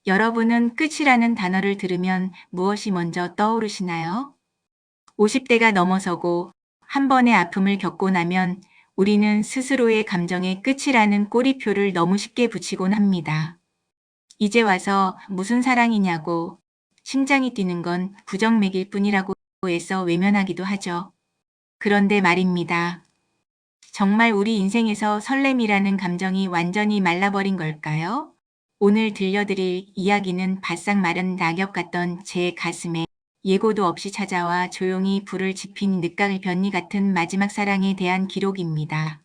여러분은 끝이라는 단어를 들으면 무엇이 먼저 떠오르시나요? 50대가 넘어서고 한 번의 아픔을 겪고 나면 우리는 스스로의 감정의 끝이라는 꼬리표를 너무 쉽게 붙이곤 합니다. 이제 와서 무슨 사랑이냐고, 심장이 뛰는 건 부정맥일 뿐이라고 애써 외면하기도 하죠. 그런데 말입니다. 정말 우리 인생에서 설렘이라는 감정이 완전히 말라버린 걸까요? 오늘 들려드릴 이야기는 바싹 마른 낙엽 같던 제 가슴에 예고도 없이 찾아와 조용히 불을 지핀 늦가을 변리 같은 마지막 사랑에 대한 기록입니다.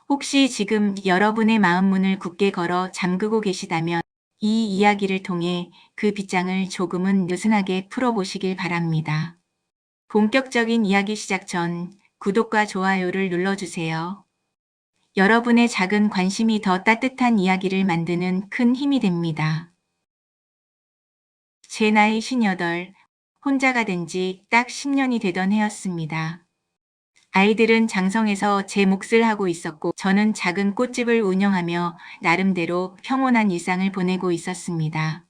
혹시 지금 여러분의 마음 문을 굳게 걸어 잠그고 계시다면 이 이야기를 통해 그 빗장을 조금은 느슨하게 풀어보시길 바랍니다. 본격적인 이야기 시작 전 구독과 좋아요를 눌러주세요. 여러분의 작은 관심이 더 따뜻한 이야기를 만드는 큰 힘이 됩니다. 제 나이 58, 혼자가 된 지 딱 10년이 되던 해였습니다. 아이들은 장성에서 제 몫을 하고 있었고 저는 작은 꽃집을 운영하며 나름대로 평온한 일상을 보내고 있었습니다.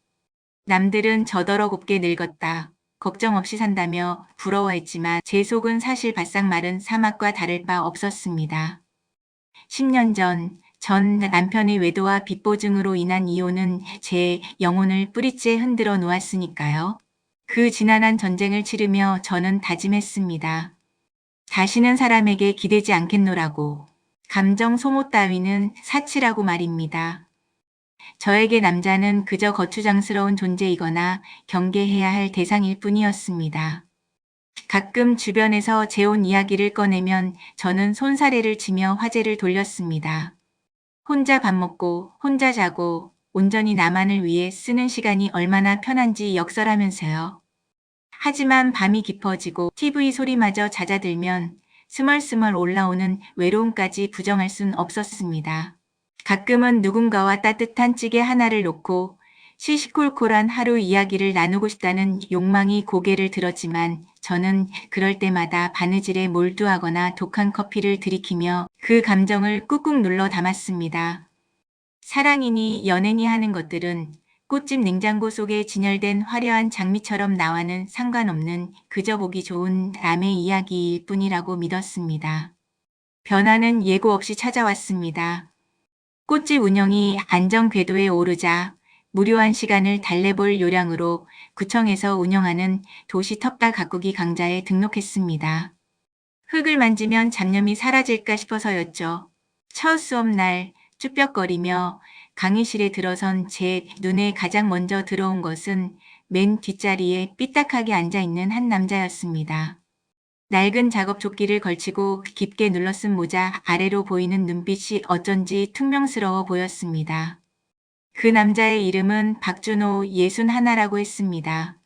남들은 저더러 곱게 늙었다, 걱정 없이 산다며 부러워했지만 제 속은 사실 바싹 마른 사막과 다를 바 없었습니다. 10년 전 남편의 외도와 빚보증으로 인한 이혼은 제 영혼을 뿌리째 흔들어 놓았으니까요. 그 지난한 전쟁을 치르며 저는 다짐했습니다. 다시는 사람에게 기대지 않겠노라고. 감정 소모 따위는 사치라고 말입니다. 저에게 남자는 그저 거추장스러운 존재이거나 경계해야 할 대상일 뿐이었습니다. 가끔 주변에서 재혼 이야기를 꺼내면 저는 손사래를 치며 화제를 돌렸습니다. 혼자 밥 먹고 혼자 자고 온전히 나만을 위해 쓰는 시간이 얼마나 편한지 역설하면서요. 하지만 밤이 깊어지고 TV 소리마저 잦아들면 스멀스멀 올라오는 외로움까지 부정할 순 없었습니다. 가끔은 누군가와 따뜻한 찌개 하나를 놓고 시시콜콜한 하루 이야기를 나누고 싶다는 욕망이 고개를 들었지만 저는 그럴 때마다 바느질에 몰두하거나 독한 커피를 들이키며 그 감정을 꾹꾹 눌러 담았습니다. 사랑이니 연애니 하는 것들은 꽃집 냉장고 속에 진열된 화려한 장미처럼 나와는 상관없는 그저 보기 좋은 남의 이야기일 뿐이라고 믿었습니다. 변화는 예고 없이 찾아왔습니다. 꽃집 운영이 안정 궤도에 오르자 무료한 시간을 달래볼 요량으로 구청에서 운영하는 도시 텃밭 가꾸기 강좌에 등록했습니다. 흙을 만지면 잡념이 사라질까 싶어서였죠. 첫 수업날 쭈뼛거리며 강의실에 들어선 제 눈에 가장 먼저 들어온 것은 맨 뒷자리에 삐딱하게 앉아있는 한 남자였습니다. 낡은 작업 조끼를 걸치고 깊게 눌러쓴 모자 아래로 보이는 눈빛이 어쩐지 퉁명스러워 보였습니다. 그 남자의 이름은 박준호 61라고 했습니다.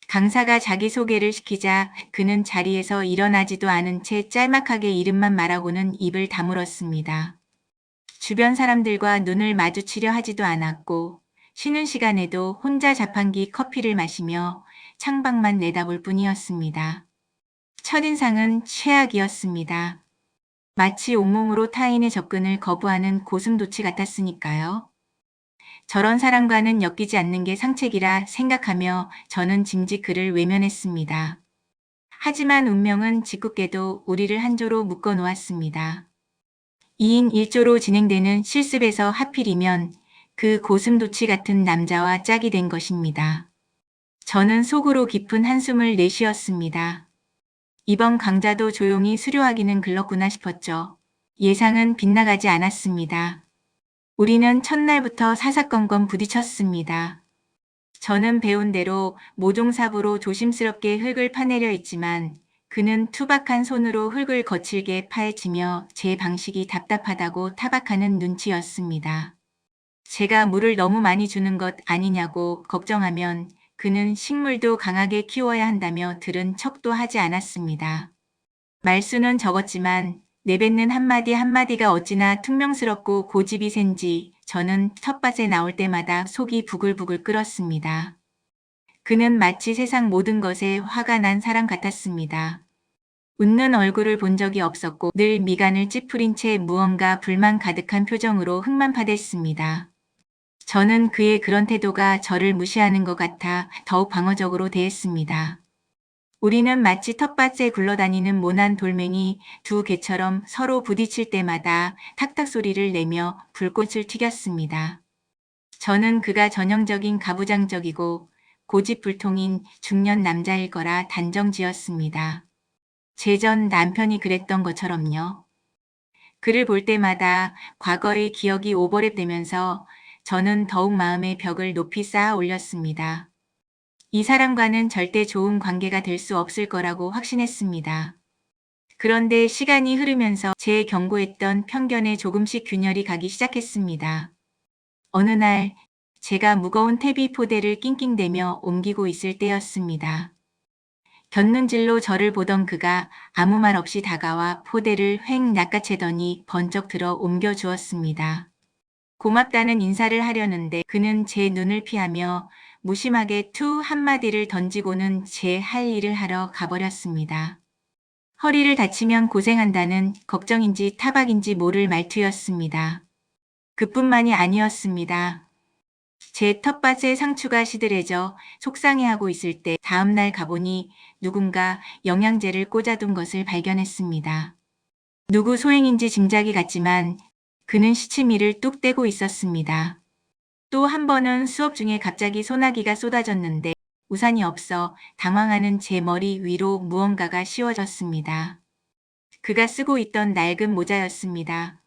강사가 자기소개를 시키자 그는 자리에서 일어나지도 않은 채 짤막하게 이름만 말하고는 입을 다물었습니다. 주변 사람들과 눈을 마주치려 하지도 않았고 쉬는 시간에도 혼자 자판기 커피를 마시며 창밖만 내다볼 뿐이었습니다. 첫인상은 최악이었습니다. 마치 온몸으로 타인의 접근을 거부하는 고슴도치 같았으니까요. 저런 사람과는 엮이지 않는 게 상책이라 생각하며 저는 짐짓 그를 외면했습니다. 하지만 운명은 짓궂게도 우리를 한 조로 묶어 놓았습니다. 2인 1조로 진행되는 실습에서 하필이면 그 고슴도치 같은 남자와 짝이 된 것입니다. 저는 속으로 깊은 한숨을 내쉬었습니다. 이번 강좌도 조용히 수료하기는 글렀구나 싶었죠. 예상은 빗나가지 않았습니다. 우리는 첫날부터 사사건건 부딪혔습니다. 저는 배운 대로 모종삽으로 조심스럽게 흙을 파내려 했지만 그는 투박한 손으로 흙을 거칠게 파헤치며 제 방식이 답답하다고 타박하는 눈치였습니다. 제가 물을 너무 많이 주는 것 아니냐고 걱정하면 그는 식물도 강하게 키워야 한다며 들은 척도 하지 않았습니다. 말수는 적었지만 내뱉는 한마디 한마디가 어찌나 퉁명스럽고 고집이 센지 저는 텃밭에 나올 때마다 속이 부글부글 끓었습니다. 그는 마치 세상 모든 것에 화가 난 사람 같았습니다. 웃는 얼굴을 본 적이 없었고 늘 미간을 찌푸린 채 무언가 불만 가득한 표정으로 흙만 파댔습니다. 저는 그의 그런 태도가 저를 무시하는 것 같아 더욱 방어적으로 대했습니다. 우리는 마치 텃밭에 굴러다니는 모난 돌멩이 두 개처럼 서로 부딪힐 때마다 탁탁 소리를 내며 불꽃을 튀겼습니다. 저는 그가 전형적인 가부장적이고 고집불통인 중년 남자일 거라 단정 지었습니다. 제 전 남편이 그랬던 것처럼요. 그를 볼 때마다 과거의 기억이 오버랩되면서 저는 더욱 마음의 벽을 높이 쌓아 올렸습니다. 이 사람과는 절대 좋은 관계가 될 수 없을 거라고 확신했습니다. 그런데 시간이 흐르면서 제 경고했던 편견에 조금씩 균열이 가기 시작했습니다. 어느 날 제가 무거운 퇴비 포대를 낑낑대며 옮기고 있을 때였습니다. 곁눈질로 저를 보던 그가 아무 말 없이 다가와 포대를 획 낚아채더니 번쩍 들어 옮겨 주었습니다. 고맙다는 인사를 하려는데 그는 제 눈을 피하며 무심하게 투 한마디를 던지고는 제 할 일을 하러 가버렸습니다. 허리를 다치면 고생한다는 걱정인지 타박인지 모를 말투였습니다. 그뿐만이 아니었습니다. 제 텃밭의 상추가 시들해져 속상해하고 있을 때 다음날 가보니 누군가 영양제를 꽂아둔 것을 발견했습니다. 누구 소행인지 짐작이 갔지만 그는 시치미를 뚝 떼고 있었습니다. 또 한 번은 수업 중에 갑자기 소나기가 쏟아졌는데 우산이 없어 당황하는 제 머리 위로 무언가가 씌워졌습니다. 그가 쓰고 있던 낡은 모자였습니다.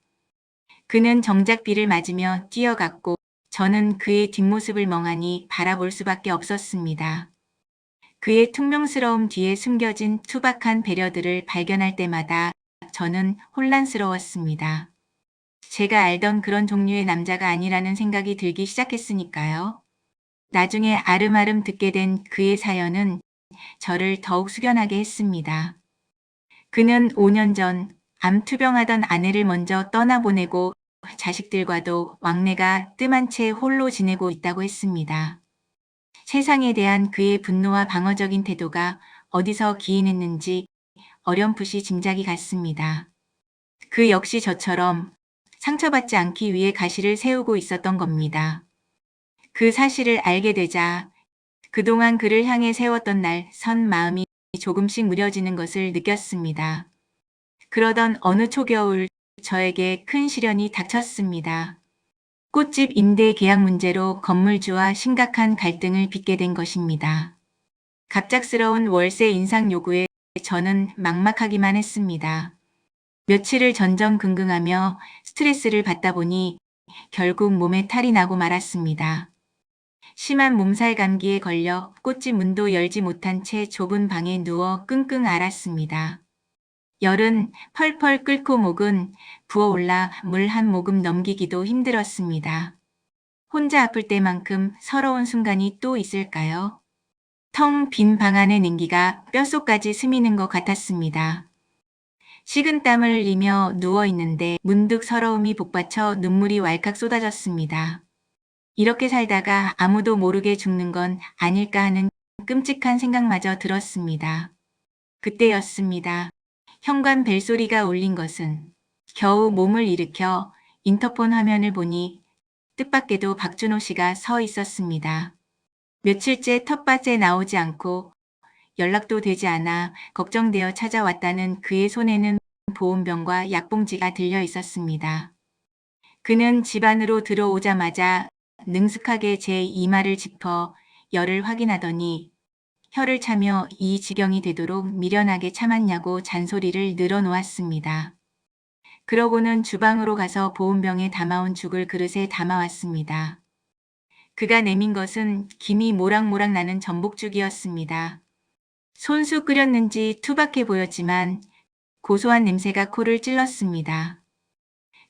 그는 정작 비를 맞으며 뛰어갔고 저는 그의 뒷모습을 멍하니 바라볼 수밖에 없었습니다. 그의 퉁명스러움 뒤에 숨겨진 투박한 배려들을 발견할 때마다 저는 혼란스러웠습니다. 제가 알던 그런 종류의 남자가 아니라는 생각이 들기 시작했으니까요. 나중에 아름아름 듣게 된 그의 사연은 저를 더욱 숙연하게 했습니다. 그는 5년 전 암투병하던 아내를 먼저 떠나보내고 자식들과도 왕래가 뜸한 채 홀로 지내고 있다고 했습니다. 세상에 대한 그의 분노와 방어적인 태도가 어디서 기인했는지 어렴풋이 짐작이 갔습니다. 그 역시 저처럼 상처받지 않기 위해 가시를 세우고 있었던 겁니다. 그 사실을 알게 되자 그동안 그를 향해 세웠던 날 선 마음이 조금씩 무뎌지는 것을 느꼈습니다. 그러던 어느 초겨울 저에게 큰 시련이 닥쳤습니다. 꽃집 임대 계약 문제로 건물주와 심각한 갈등을 빚게 된 것입니다. 갑작스러운 월세 인상 요구에 저는 막막하기만 했습니다. 며칠을 전전긍긍하며 스트레스를 받다 보니 결국 몸에 탈이 나고 말았습니다. 심한 몸살 감기에 걸려 꽃집 문도 열지 못한 채 좁은 방에 누워 끙끙 앓았습니다. 열은 펄펄 끓고 목은 부어올라 물 한 모금 넘기기도 힘들었습니다. 혼자 아플 때만큼 서러운 순간이 또 있을까요? 텅 빈 방 안의 냉기가 뼛속까지 스미는 것 같았습니다. 식은 땀을 흘리며 누워있는데 문득 서러움이 복받쳐 눈물이 왈칵 쏟아졌습니다. 이렇게 살다가 아무도 모르게 죽는 건 아닐까 하는 끔찍한 생각마저 들었습니다. 그때였습니다. 현관 벨소리가 울린 것은 겨우 몸을 일으켜 인터폰 화면을 보니 뜻밖에도 박준호 씨가 서 있었습니다. 며칠째 텃밭에 나오지 않고 연락도 되지 않아 걱정되어 찾아왔다는 그의 손에는 보온병과 약봉지가 들려 있었습니다. 그는 집 안으로 들어오자마자 능숙하게 제 이마를 짚어 열을 확인하더니 혀를 차며 이 지경이 되도록 미련하게 참았냐고 잔소리를 늘어놓았습니다. 그러고는 주방으로 가서 보온병에 담아온 죽을 그릇에 담아왔습니다. 그가 내민 것은 김이 모락모락 나는 전복죽이었습니다. 손수 끓였는지 투박해 보였지만 고소한 냄새가 코를 찔렀습니다.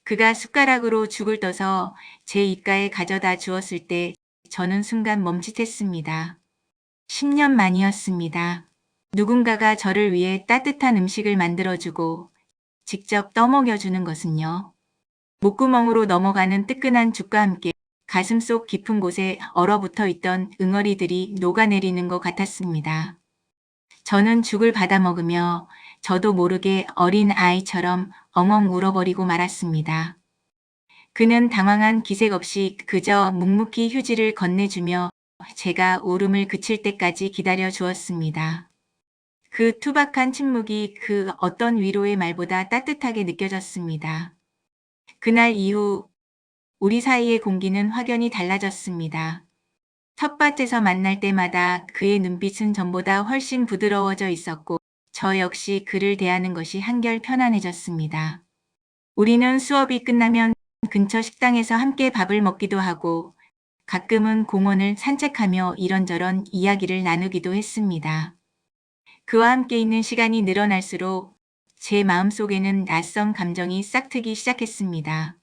그가 숟가락으로 죽을 떠서 제 입가에 가져다 주었을 때 저는 순간 멈칫했습니다. 10년 만이었습니다. 누군가가 저를 위해 따뜻한 음식을 만들어주고 직접 떠먹여주는 것은요. 목구멍으로 넘어가는 뜨끈한 죽과 함께 가슴속 깊은 곳에 얼어붙어 있던 응어리들이 녹아내리는 것 같았습니다. 저는 죽을 받아 먹으며 저도 모르게 어린 아이처럼 엉엉 울어버리고 말았습니다. 그는 당황한 기색 없이 그저 묵묵히 휴지를 건네주며 제가 울음을 그칠 때까지 기다려 주었습니다. 그 투박한 침묵이 그 어떤 위로의 말보다 따뜻하게 느껴졌습니다. 그날 이후 우리 사이의 공기는 확연히 달라졌습니다. 텃밭에서 만날 때마다 그의 눈빛은 전보다 훨씬 부드러워져 있었고 저 역시 그를 대하는 것이 한결 편안해졌습니다. 우리는 수업이 끝나면 근처 식당에서 함께 밥을 먹기도 하고 가끔은 공원을 산책하며 이런저런 이야기를 나누기도 했습니다. 그와 함께 있는 시간이 늘어날수록 제 마음속에는 낯선 감정이 싹트기 시작했습니다.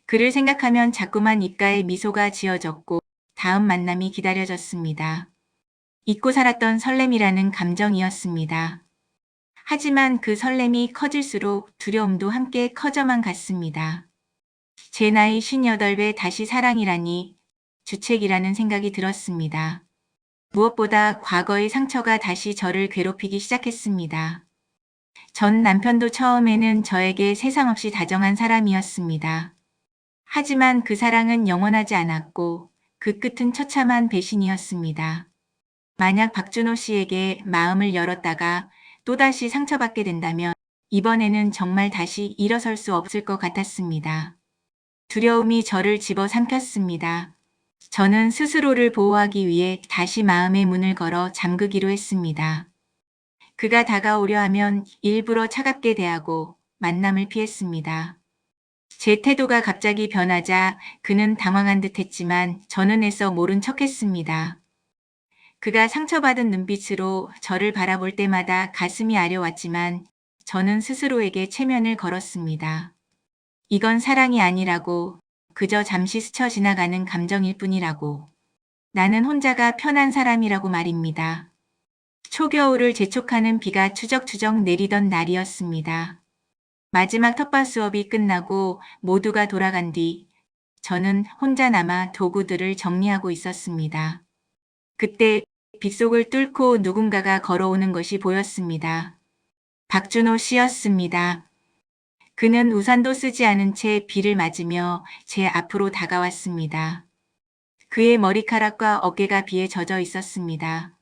그를 생각하면 자꾸만 입가에 미소가 지어졌고 다음 만남이 기다려졌습니다. 잊고 살았던 설렘이라는 감정이었습니다. 하지만 그 설렘이 커질수록 두려움도 함께 커져만 갔습니다. 제 나이 58에 다시 사랑이라니 주책이라는 생각이 들었습니다. 무엇보다 과거의 상처가 다시 저를 괴롭히기 시작했습니다. 전 남편도 처음에는 저에게 세상 없이 다정한 사람이었습니다. 하지만 그 사랑은 영원하지 않았고 그 끝은 처참한 배신이었습니다. 만약 박준호 씨에게 마음을 열었다가 또다시 상처받게 된다면 이번에는 정말 다시 일어설 수 없을 것 같았습니다. 두려움이 저를 집어삼켰습니다. 저는 스스로를 보호하기 위해 다시 마음의 문을 걸어 잠그기로 했습니다. 그가 다가오려 하면 일부러 차갑게 대하고 만남을 피했습니다. 제 태도가 갑자기 변하자 그는 당황한 듯 했지만 저는 애써 모른 척 했습니다. 그가 상처받은 눈빛으로 저를 바라볼 때마다 가슴이 아려왔지만 저는 스스로에게 체면을 걸었습니다. 이건 사랑이 아니라고, 그저 잠시 스쳐 지나가는 감정일 뿐이라고. 나는 혼자가 편한 사람이라고 말입니다. 초겨울을 재촉하는 비가 추적추적 내리던 날이었습니다. 마지막 텃밭 수업이 끝나고 모두가 돌아간 뒤 저는 혼자 남아 도구들을 정리하고 있었습니다. 그때 빗속을 뚫고 누군가가 걸어오는 것이 보였습니다. 박준호 씨였습니다. 그는 우산도 쓰지 않은 채 비를 맞으며 제 앞으로 다가왔습니다. 그의 머리카락과 어깨가 비에 젖어 있었습니다.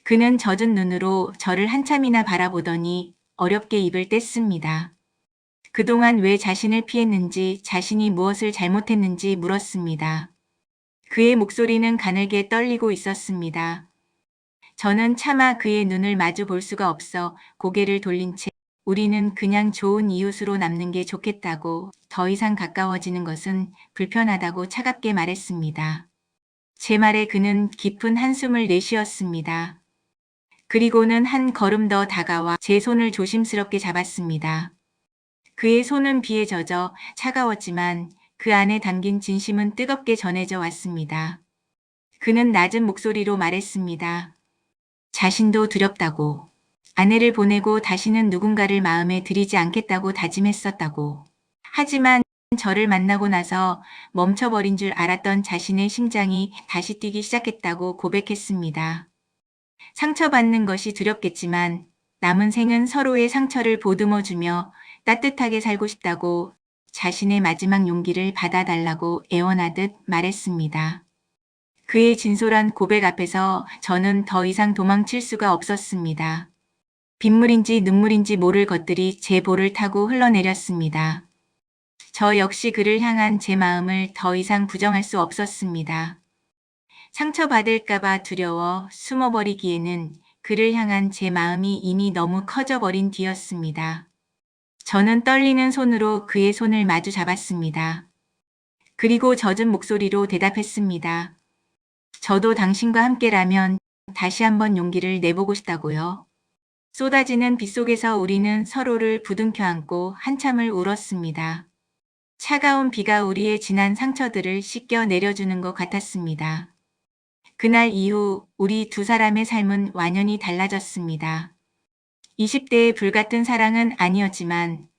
그는 젖은 눈으로 저를 한참이나 바라보더니 어렵게 입을 뗐습니다. 그동안 왜 자신을 피했는지, 자신이 무엇을 잘못했는지 물었습니다. 그의 목소리는 가늘게 떨리고 있었습니다. 저는 차마 그의 눈을 마주 볼 수가 없어 고개를 돌린 채 우리는 그냥 좋은 이웃으로 남는 게 좋겠다고, 더 이상 가까워지는 것은 불편하다고 차갑게 말했습니다. 제 말에 그는 깊은 한숨을 내쉬었습니다. 그리고는 한 걸음 더 다가와 제 손을 조심스럽게 잡았습니다. 그의 손은 비에 젖어 차가웠지만 그 안에 담긴 진심은 뜨겁게 전해져 왔습니다. 그는 낮은 목소리로 말했습니다. 자신도 두렵다고. 아내를 보내고 다시는 누군가를 마음에 들이지 않겠다고 다짐했었다고. 하지만 저를 만나고 나서 멈춰버린 줄 알았던 자신의 심장이 다시 뛰기 시작했다고 고백했습니다. 상처받는 것이 두렵겠지만 남은 생은 서로의 상처를 보듬어주며 따뜻하게 살고 싶다고, 자신의 마지막 용기를 받아달라고 애원하듯 말했습니다. 그의 진솔한 고백 앞에서 저는 더 이상 도망칠 수가 없었습니다. 빗물인지 눈물인지 모를 것들이 제 볼을 타고 흘러내렸습니다. 저 역시 그를 향한 제 마음을 더 이상 부정할 수 없었습니다. 상처받을까봐 두려워 숨어버리기에는 그를 향한 제 마음이 이미 너무 커져버린 뒤였습니다. 저는 떨리는 손으로 그의 손을 마주 잡았습니다. 그리고 젖은 목소리로 대답했습니다. 저도 당신과 함께라면 다시 한번 용기를 내보고 싶다고요. 쏟아지는 빗속에서 우리는 서로를 부둥켜 안고 한참을 울었습니다. 차가운 비가 우리의 지난 상처들을 씻겨 내려주는 것 같았습니다. 그날 이후 우리 두 사람의 삶은 완연히 달라졌습니다. 20대의 불같은 사랑은 아니었지만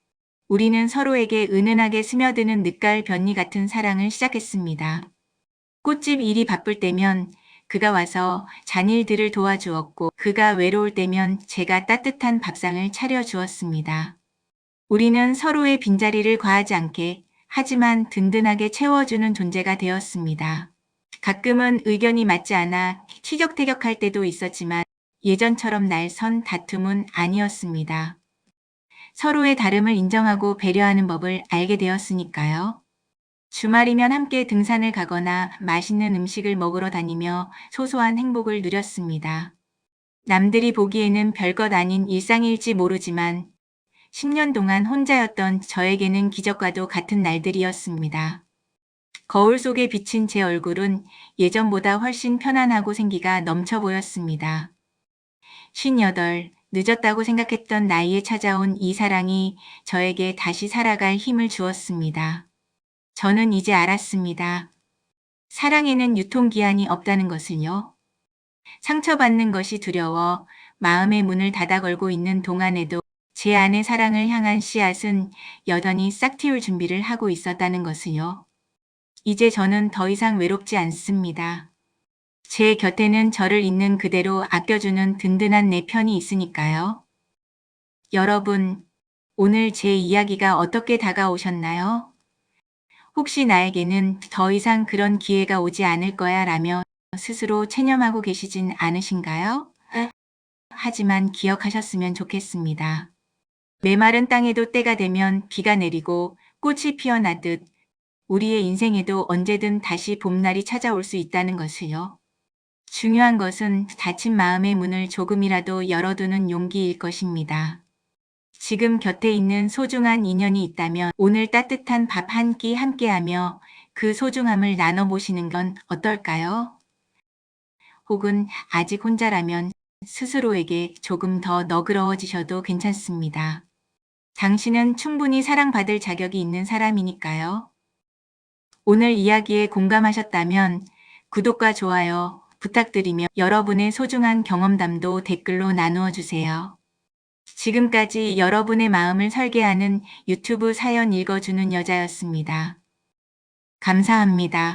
우리는 서로에게 은은하게 스며드는 늦가을 변리 같은 사랑을 시작했습니다. 꽃집 일이 바쁠 때면 그가 와서 잔일들을 도와주었고 그가 외로울 때면 제가 따뜻한 밥상을 차려주었습니다. 우리는 서로의 빈자리를 과하지 않게 하지만 든든하게 채워주는 존재가 되었습니다. 가끔은 의견이 맞지 않아 티격태격할 때도 있었지만 예전처럼 날선 다툼은 아니었습니다. 서로의 다름을 인정하고 배려하는 법을 알게 되었으니까요. 주말이면 함께 등산을 가거나 맛있는 음식을 먹으러 다니며 소소한 행복을 누렸습니다. 남들이 보기에는 별것 아닌 일상일지 모르지만 10년 동안 혼자였던 저에게는 기적과도 같은 날들이었습니다. 거울 속에 비친 제 얼굴은 예전보다 훨씬 편안하고 생기가 넘쳐 보였습니다. 58, 늦었다고 생각했던 나이에 찾아온 이 사랑이 저에게 다시 살아갈 힘을 주었습니다. 저는 이제 알았습니다. 사랑에는 유통기한이 없다는 것을요. 상처받는 것이 두려워 마음의 문을 닫아 걸고 있는 동안에도 제 안의 사랑을 향한 씨앗은 여전히 싹 틔울 준비를 하고 있었다는 것을요. 이제 저는 더 이상 외롭지 않습니다. 제 곁에는 저를 있는 그대로 아껴주는 든든한 내 편이 있으니까요. 여러분, 오늘 제 이야기가 어떻게 다가오셨나요? 혹시 나에게는 더 이상 그런 기회가 오지 않을 거야 라며 스스로 체념하고 계시진 않으신가요? 하지만 기억하셨으면 좋겠습니다. 메마른 땅에도 때가 되면 비가 내리고 꽃이 피어나듯 우리의 인생에도 언제든 다시 봄날이 찾아올 수 있다는 것을요. 중요한 것은 닫힌 마음의 문을 조금이라도 열어두는 용기일 것입니다. 지금 곁에 있는 소중한 인연이 있다면 오늘 따뜻한 밥 한 끼 함께하며 그 소중함을 나눠보시는 건 어떨까요? 혹은 아직 혼자라면 스스로에게 조금 더 너그러워지셔도 괜찮습니다. 당신은 충분히 사랑받을 자격이 있는 사람이니까요. 오늘 이야기에 공감하셨다면 구독과 좋아요 부탁드리며 여러분의 소중한 경험담도 댓글로 나누어 주세요. 지금까지 여러분의 마음을 설계하는 유튜브 사연 읽어주는 여자였습니다. 감사합니다.